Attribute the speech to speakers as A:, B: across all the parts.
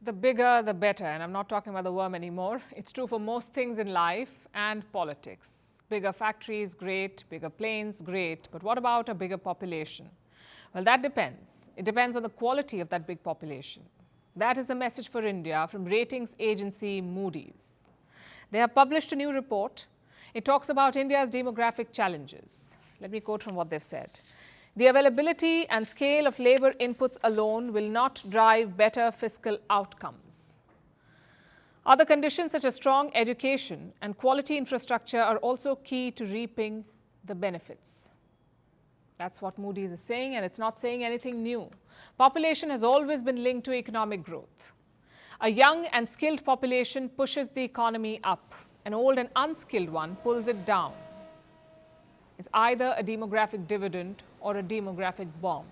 A: The bigger, the better. And I'm not talking about the worm anymore. It's true for most things in life and politics. Bigger factories, great. Bigger planes, great. But what about a bigger population? Well, that depends. It depends on the quality of that big population. That is the message for India from ratings agency Moody's. They have published a new report. It talks about India's demographic challenges. Let me quote from what they've said. The availability and scale of labor inputs alone will not drive better fiscal outcomes. Other conditions such as strong education and quality infrastructure are also key to reaping the benefits. That's what Moodys is saying, and it's not saying anything new. Population has always been linked to economic growth. A young and skilled population pushes the economy up. An old and unskilled one pulls it down. It's either a demographic dividend or a demographic bomb.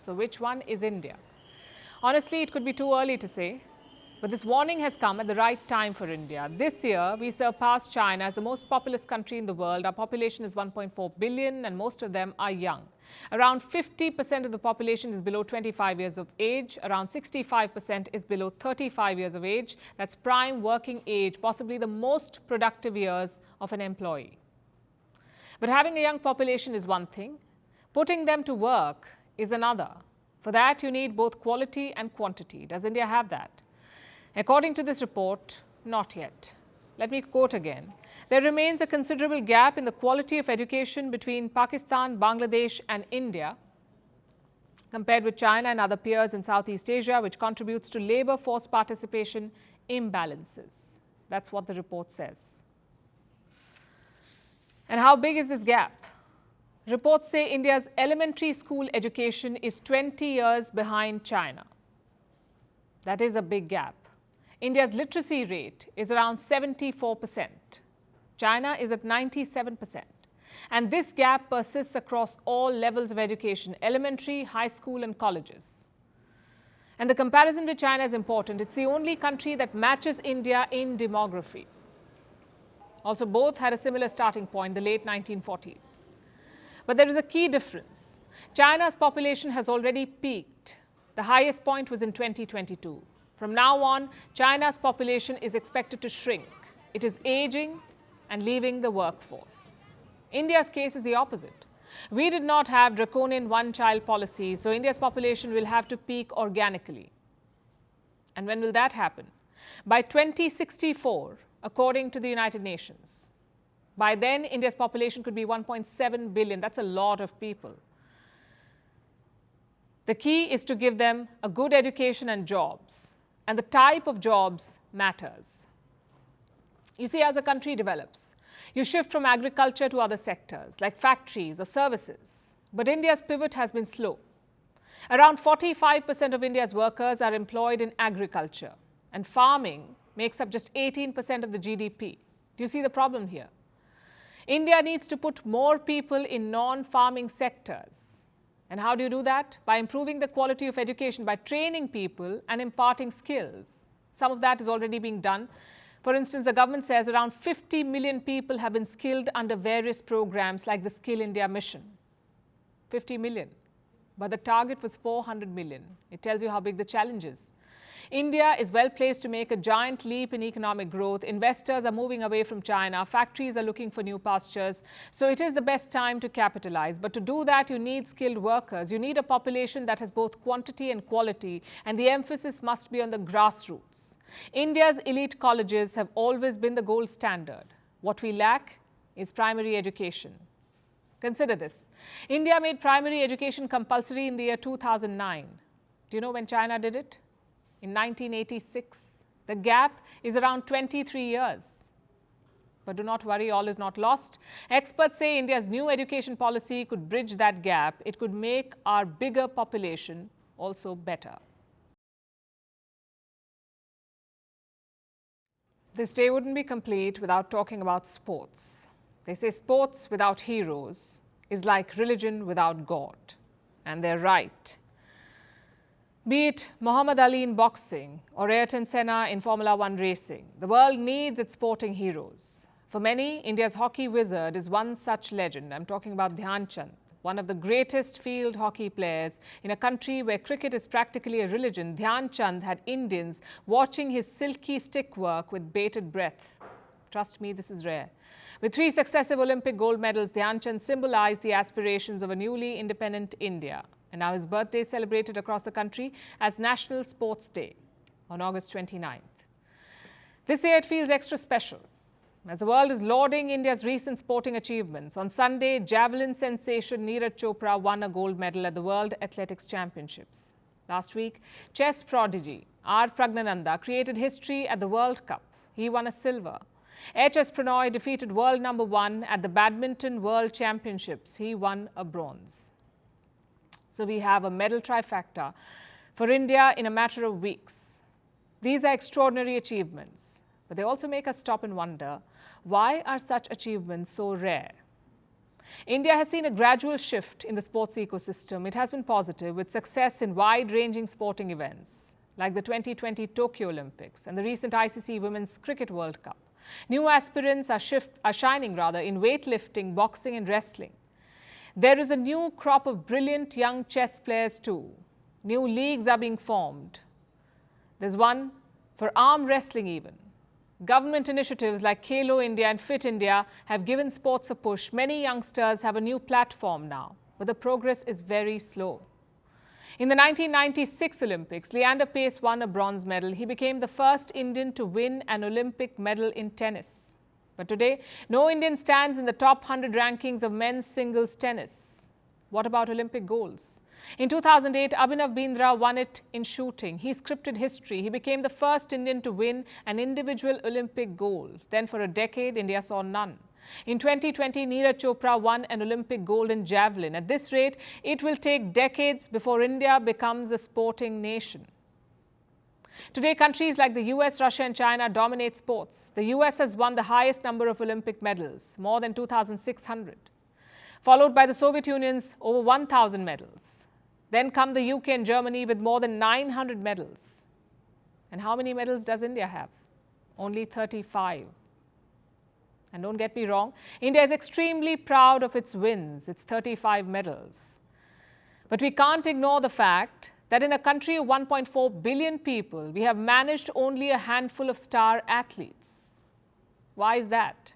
A: So which one is India? Honestly, it could be too early to say, but this warning has come at the right time for India. This year, we surpassed China as the most populous country in the world. Our population is 1.4 billion and most of them are young. Around 50% of the population is below 25 years of age. Around 65% is below 35 years of age. That's prime working age, possibly the most productive years of an employee. But having a young population is one thing. Putting them to work is another. For that, you need both quality and quantity. Does India have that? According to this report, not yet. Let me quote again. There remains a considerable gap in the quality of education between Pakistan, Bangladesh, and India, compared with China and other peers in Southeast Asia, which contributes to labor force participation imbalances. That's what the report says. And how big is this gap? Reports say India's elementary school education is 20 years behind China. That is a big gap. India's literacy rate is around 74%. China is at 97%. And this gap persists across all levels of education, elementary, high school, and colleges. And the comparison with China is important. It's the only country that matches India in demography. Also, both had a similar starting point, the late 1940s. But there is a key difference. China's population has already peaked. The highest point was in 2022. From now on, China's population is expected to shrink. It is aging and leaving the workforce. India's case is the opposite. We did not have draconian one-child policy, so India's population will have to peak organically. And when will that happen? By 2064, according to the United Nations. By then, India's population could be 1.7 billion. That's a lot of people. The key is to give them a good education and jobs. And the type of jobs matters. You see, as a country develops, you shift from agriculture to other sectors, like factories or services. But India's pivot has been slow. Around 45% of India's workers are employed in agriculture, and farming makes up just 18% of the GDP. Do you see the problem here? India needs to put more people in non-farming sectors. And how do you do that? By improving the quality of education, by training people and imparting skills. Some of that is already being done. For instance, the government says around 50 million people have been skilled under various programs like the Skill India Mission. 50 million. But the target was 400 million. It tells you how big the challenge is. India is well placed to make a giant leap in economic growth. Investors are moving away from China. Factories are looking for new pastures. So it is the best time to capitalize. But to do that, you need skilled workers. You need a population that has both quantity and quality. And the emphasis must be on the grassroots. India's elite colleges have always been the gold standard. What we lack is primary education. Consider this. India made primary education compulsory in the year 2009. Do you know when China did it? In 1986. The gap is around 23 years. But do not worry, all is not lost. Experts say India's new education policy could bridge that gap. It could make our bigger population also better. This day wouldn't be complete without talking about sports. They say sports without heroes is like religion without God. And they're right. Be it Muhammad Ali in boxing or Ayrton Senna in Formula One racing, the world needs its sporting heroes. For many, India's hockey wizard is one such legend. I'm talking about Dhyan Chand. one of the greatest field hockey players. In a country where cricket is practically a religion, Dhyan Chand had Indians watching his silky stick work with bated breath. Trust me, this is rare. With 3 successive Olympic gold medals, Dhyan Chand symbolized the aspirations of a newly independent India. And now his birthday is celebrated across the country as National Sports Day on August 29th. This year it feels extra special as the world is lauding India's recent sporting achievements. On Sunday, javelin sensation Neeraj Chopra won a gold medal at the World Athletics Championships. Last week, chess prodigy R. Pragnananda created history at the World Cup. He won a silver. H.S. Pranoy defeated world number 1 at the Badminton World Championships. He won a bronze. So we have a medal trifecta for India in a matter of weeks. These are extraordinary achievements, but they also make us stop and wonder, why are such achievements so rare? India has seen a gradual shift in the sports ecosystem. It has been positive, with success in wide-ranging sporting events like the 2020 Tokyo Olympics and the recent ICC Women's Cricket World Cup. New aspirants are shining in weightlifting, boxing and wrestling. There is a new crop of brilliant young chess players too. New leagues are being formed. There's one for arm wrestling even. Government initiatives like Khelo India and Fit India have given sports a push. Many youngsters have a new platform now, but the progress is very slow. In the 1996 Olympics, Leander Paes won a bronze medal. He became the first Indian to win an Olympic medal in tennis. But today, no Indian stands in the top 100 rankings of men's singles tennis. What about Olympic golds? In 2008, Abhinav Bindra won it in shooting. He scripted history. He became the first Indian to win an individual Olympic gold. Then for a decade, India saw none. In 2020, Neeraj Chopra won an Olympic gold in javelin. At this rate, it will take decades before India becomes a sporting nation. Today, countries like the US, Russia and China dominate sports. The US has won the highest number of Olympic medals, more than 2,600, followed by the Soviet Union's over 1,000 medals. Then come the UK and Germany with more than 900 medals. And how many medals does India have? Only 35. And don't get me wrong, India is extremely proud of its wins, its 35 medals. But we can't ignore the fact that in a country of 1.4 billion people, we have managed only a handful of star athletes. Why is that?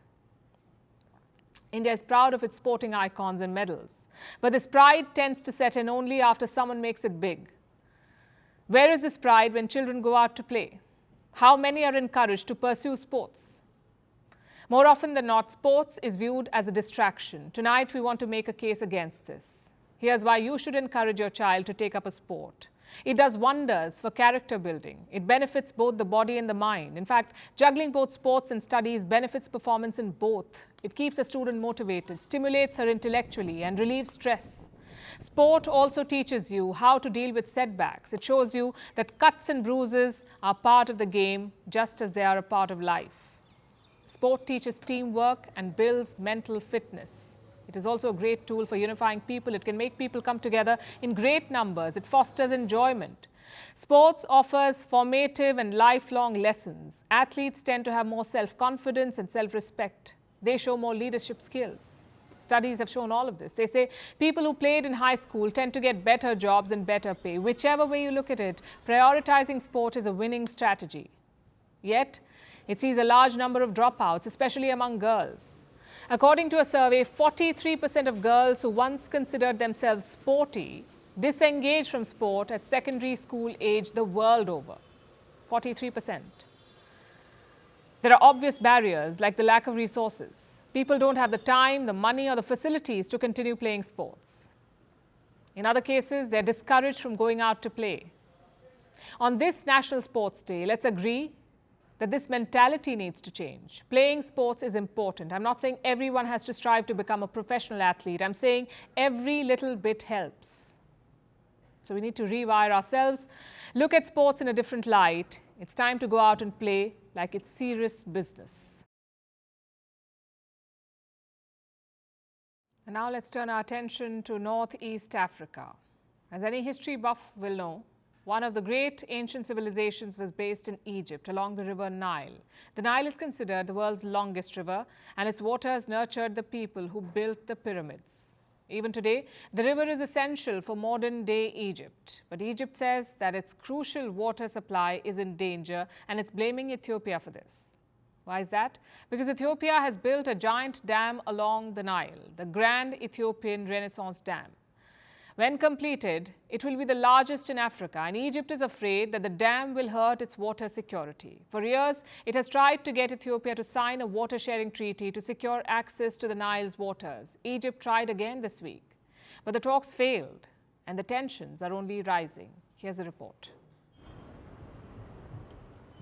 A: India is proud of its sporting icons and medals, but this pride tends to set in only after someone makes it big. Where is this pride when children go out to play? How many are encouraged to pursue sports? More often than not, sports is viewed as a distraction. Tonight, we want to make a case against this. Here's why you should encourage your child to take up a sport. It does wonders for character building. It benefits both the body and the mind. In fact, juggling both sports and studies benefits performance in both. It keeps a student motivated, stimulates her intellectually, and relieves stress. Sport also teaches you how to deal with setbacks. It shows you that cuts and bruises are part of the game, just as they are a part of life. Sport teaches teamwork and builds mental fitness. It is also a great tool for unifying people. It can make people come together in great numbers. It fosters enjoyment. Sports offers formative and lifelong lessons. Athletes tend to have more self-confidence and self-respect. They show more leadership skills. Studies have shown all of this. They say people who played in high school tend to get better jobs and better pay. Whichever way you look at it, prioritizing sport is a winning strategy. Yet, it sees a large number of dropouts, especially among girls. According to a survey, 43% of girls who once considered themselves sporty disengage from sport at secondary school age the world over. 43%. There are obvious barriers like the lack of resources. People don't have the time, the money or the facilities to continue playing sports. In other cases, they're discouraged from going out to play. On this National Sports Day, let's agree that this mentality needs to change. Playing sports is important. I'm not saying everyone has to strive to become a professional athlete. I'm saying every little bit helps. So we need to rewire ourselves, look at sports in a different light. It's time to go out and play like it's serious business. And now let's turn our attention to Northeast Africa. As any history buff will know, one of the great ancient civilizations was based in Egypt along the river Nile. The Nile is considered the world's longest river, and its waters nurtured the people who built the pyramids. Even today, the river is essential for modern-day Egypt. But Egypt says that its crucial water supply is in danger, and it's blaming Ethiopia for this. Why is that? Because Ethiopia has built a giant dam along the Nile, the Grand Ethiopian Renaissance Dam. When completed, it will be the largest in Africa, and Egypt is afraid that the dam will hurt its water security. For years, it has tried to get Ethiopia to sign a water-sharing treaty to secure access to the Nile's waters. Egypt tried again this week, but the talks failed, and the tensions are only rising. Here's a report.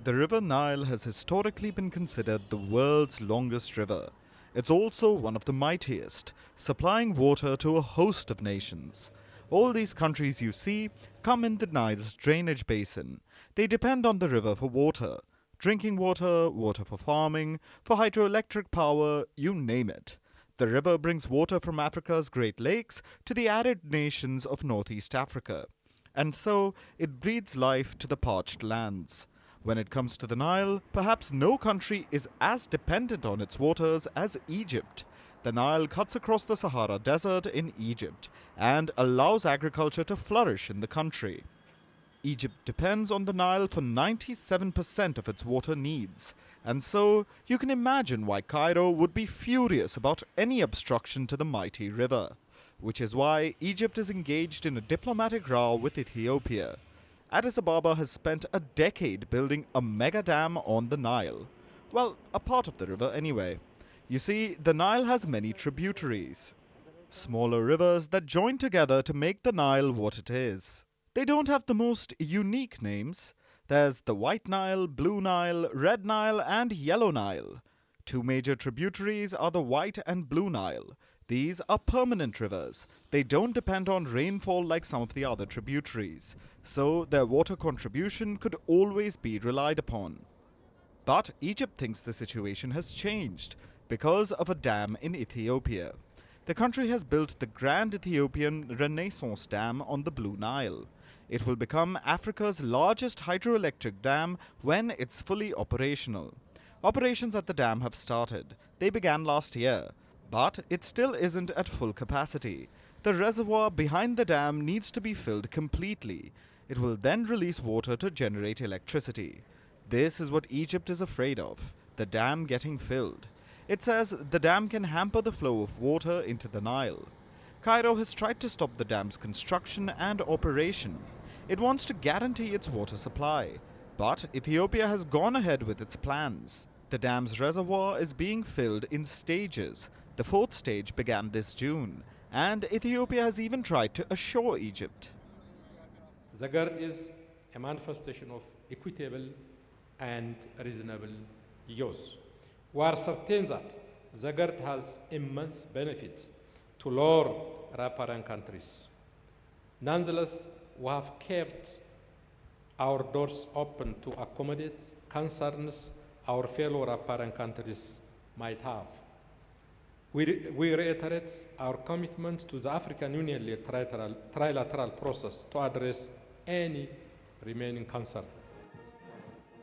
B: The River Nile has historically been considered the world's longest river. It's also one of the mightiest, supplying water to a host of nations. All these countries you see come in the Nile's drainage basin. They depend on the river for water. Drinking water, water for farming, for hydroelectric power, you name it. The river brings water from Africa's Great Lakes to the arid nations of Northeast Africa. And so, it breathes life to the parched lands. When it comes to the Nile, perhaps no country is as dependent on its waters as Egypt. The Nile cuts across the Sahara Desert in Egypt and allows agriculture to flourish in the country. Egypt depends on the Nile for 97% of its water needs, and so you can imagine why Cairo would be furious about any obstruction to the mighty river, which is why Egypt is engaged in a diplomatic row with Ethiopia. Addis Ababa has spent a decade building a mega dam on the Nile. Well, a part of the river anyway. You see, the Nile has many tributaries, smaller rivers that join together to make the Nile what it is. They don't have the most unique names. There's the White Nile, Blue Nile, Red Nile, and Yellow Nile. Two major tributaries are the White and Blue Nile. These are permanent rivers. They don't depend on rainfall like some of the other tributaries, so their water contribution could always be relied upon. But Egypt thinks the situation has changed because of a dam in Ethiopia. The country has built the Grand Ethiopian Renaissance Dam on the Blue Nile. It will become Africa's largest hydroelectric dam when it's fully operational. Operations at the dam have started. They began last year, but it still isn't at full capacity. The reservoir behind the dam needs to be filled completely. It will then release water to generate electricity. This is what Egypt is afraid of, the dam getting filled. It says the dam can hamper the flow of water into the Nile. Cairo has tried to stop the dam's construction and operation. It wants to guarantee its water supply, but Ethiopia has gone ahead with its plans. The dam's reservoir is being filled in stages. The fourth stage began this June, and Ethiopia has even tried to assure Egypt.
C: The GERD is a manifestation of equitable and reasonable use. We are certain that the GERD has immense benefits to lower riparian countries. Nonetheless, we have kept our doors open to accommodate concerns our fellow riparian countries might have. We reiterate our commitment to the African Union-led trilateral process to address any remaining concern.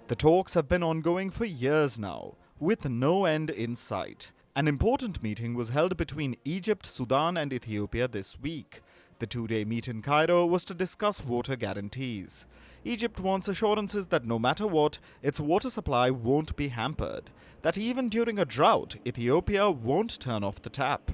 B: The talks have been ongoing for years now, with no end in sight. An important meeting was held between Egypt, Sudan, and Ethiopia this week. The two-day meet in Cairo was to discuss water guarantees. Egypt wants assurances that no matter what, its water supply won't be hampered, that even during a drought, Ethiopia won't turn off the tap.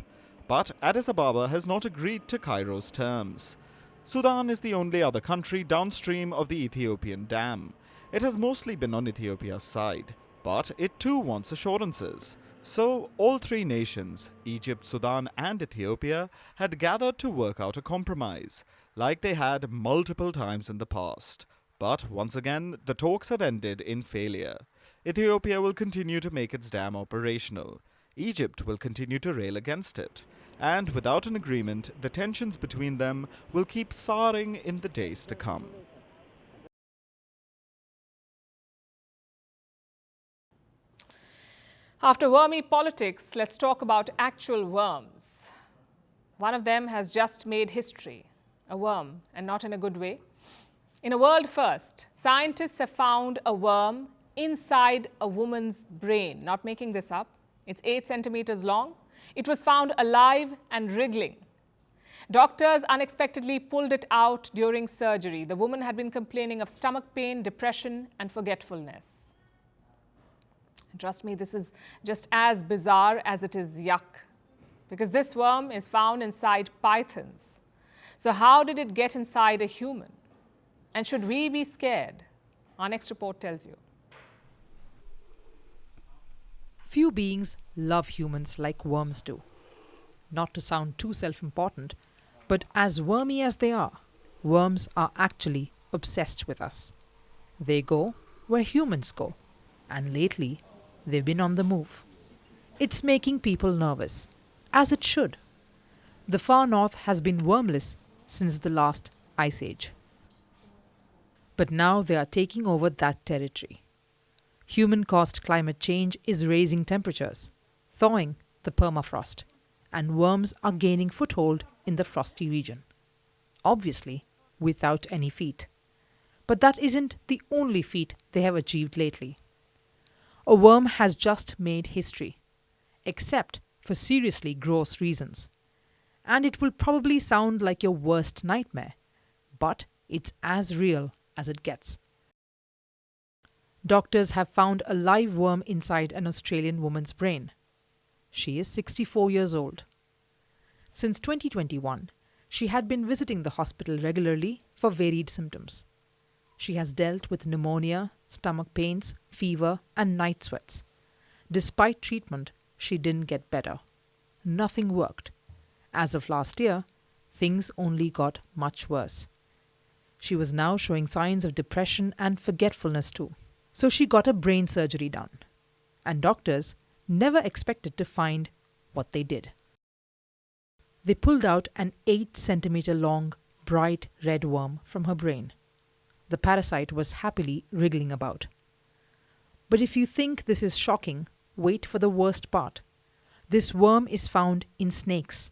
B: But Addis Ababa has not agreed to Cairo's terms. Sudan is the only other country downstream of the Ethiopian dam. It has mostly been on Ethiopia's side, but it too wants assurances. So all three nations, Egypt, Sudan, and Ethiopia, had gathered to work out a compromise, like they had multiple times in the past. But once again, the talks have ended in failure. Ethiopia will continue to make its dam operational. Egypt will continue to rail against it. And without an agreement, the tensions between them will keep souring in the days to come.
A: After wormy politics, let's talk about actual worms. One of them has just made history, a worm, and not in a good way. In a world first, scientists have found a worm inside a woman's brain. Not making this up. It's 8 centimeters long. It was found alive and wriggling. Doctors unexpectedly pulled it out during surgery. The woman had been complaining of stomach pain, depression, and forgetfulness. Trust me, this is just as bizarre as it is yuck, because this worm is found inside pythons. So how did it get inside a human? And should we be scared? Our next report tells you.
D: Few beings love humans like worms do. Not to sound too self-important, but as wormy as they are, worms are actually obsessed with us. They go where humans go, and lately they've been on the move. It's making people nervous, as it should. The far north has been wormless since the last ice age. But now they are taking over that territory. Human-caused climate change is raising temperatures, thawing the permafrost, and worms are gaining foothold in the frosty region. Obviously, without any feet. But that isn't the only feat they have achieved lately. A worm has just made history, except for seriously gross reasons. And it will probably sound like your worst nightmare, but it's as real as it gets. Doctors have found a live worm inside an Australian woman's brain. She is 64 years old. Since 2021, she had been visiting the hospital regularly for varied symptoms. She has dealt with pneumonia, stomach pains, fever, and night sweats. Despite treatment, she didn't get better. Nothing worked. As of last year, things only got much worse. She was now showing signs of depression and forgetfulness too. So she got a brain surgery done. And doctors never expected to find what they did. They pulled out an 8-centimeter long, bright red worm from her brain. The parasite was happily wriggling about. But if you think this is shocking, wait for the worst part. This worm is found in snakes,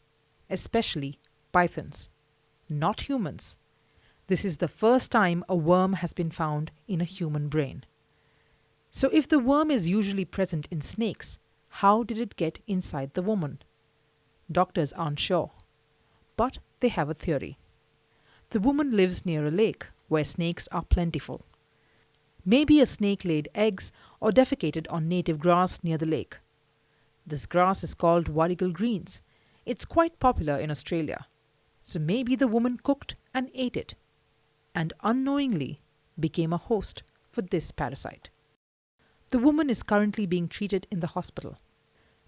D: especially pythons, not humans. This is the first time a worm has been found in a human brain. So if the worm is usually present in snakes, how did it get inside the woman? Doctors aren't sure, but they have a theory. The woman lives near a lake where snakes are plentiful. Maybe a snake laid eggs or defecated on native grass near the lake. This grass is called warrigal greens. It's quite popular in Australia. So maybe the woman cooked and ate it, and unknowingly became a host for this parasite. The woman is currently being treated in the hospital.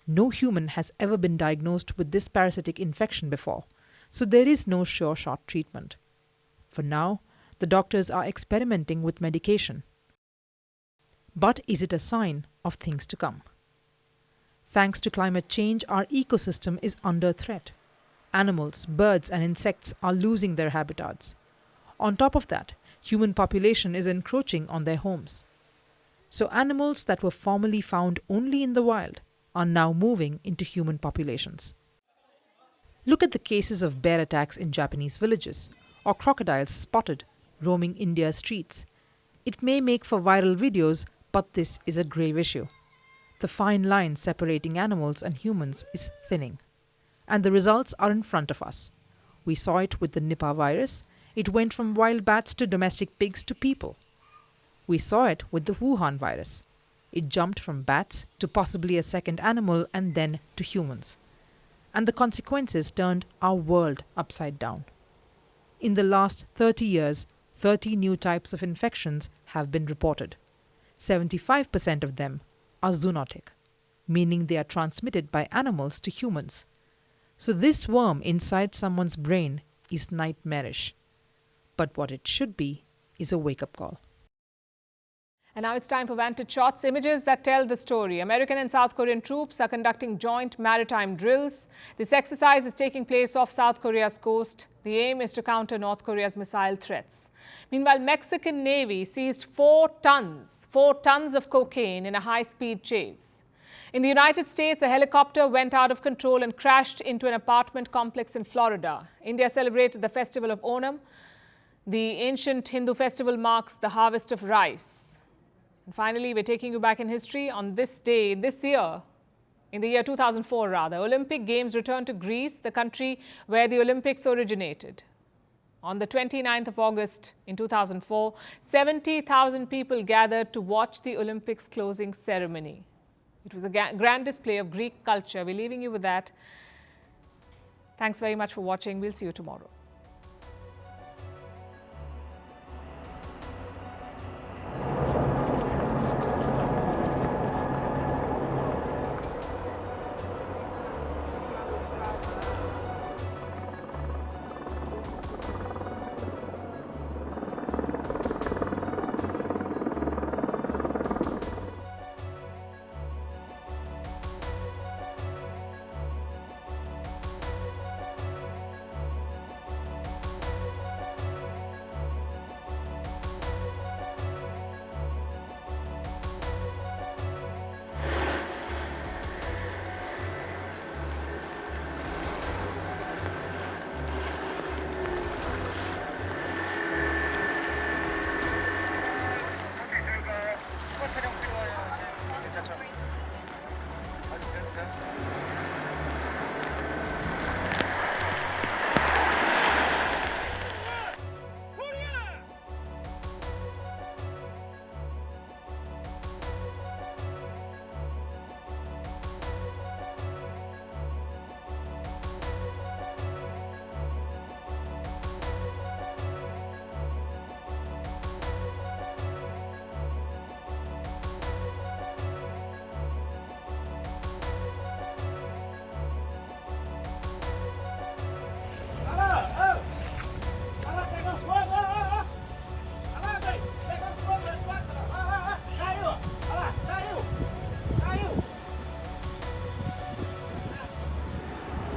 D: No human has ever been diagnosed with this parasitic infection before, so there is no sure shot treatment. For now, the doctors are experimenting with medication. But is it a sign of things to come? Thanks to climate change, our ecosystem is under threat. Animals, birds, and insects are losing their habitats. On top of that, human population is encroaching on their homes. So animals that were formerly found only in the wild are now moving into human populations. Look at the cases of bear attacks in Japanese villages, or crocodiles spotted roaming India's streets. It may make for viral videos, but this is a grave issue. The fine line separating animals and humans is thinning. And the results are in front of us. We saw it with the Nipah virus. It went from wild bats to domestic pigs to people. We saw it with the Wuhan virus. It jumped from bats to possibly a second animal and then to humans. And the consequences turned our world upside down. In the last 30 years, 30 new types of infections have been reported. 75% of them are zoonotic, meaning they are transmitted by animals to humans. So this worm inside someone's brain is nightmarish. But what it should be is a wake-up call.
A: And now it's time for Vantage Charts, images that tell the story. American and South Korean troops are conducting joint maritime drills. This exercise is taking place off South Korea's coast. The aim is to counter North Korea's missile threats. Meanwhile, Mexican Navy seized 4 tons of cocaine in a high-speed chase. In the United States, a helicopter went out of control and crashed into an apartment complex in Florida. India celebrated the festival of Onam. The ancient Hindu festival marks the harvest of rice. And finally, we're taking you back in history. On this day, this year, In the year 2004, rather, Olympic Games returned to Greece, the country where the Olympics originated. On the 29th of August in 2004, 70,000 people gathered to watch the Olympics closing ceremony. It was a grand display of Greek culture. We're leaving you with that. Thanks very much for watching. We'll see you tomorrow.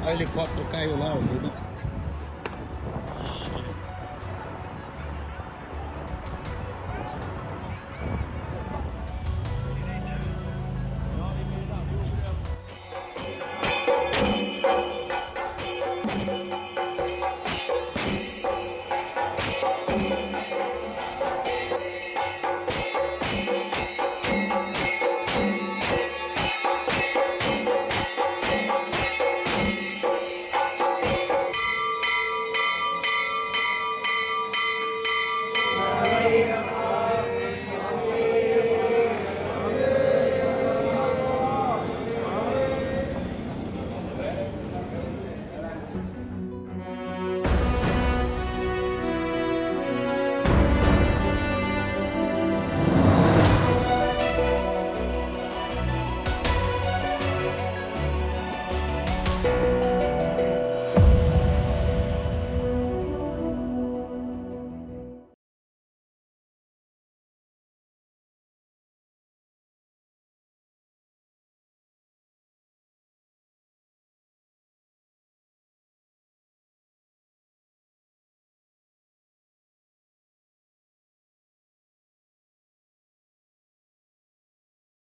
E: O helicóptero caiu lá, o Moody.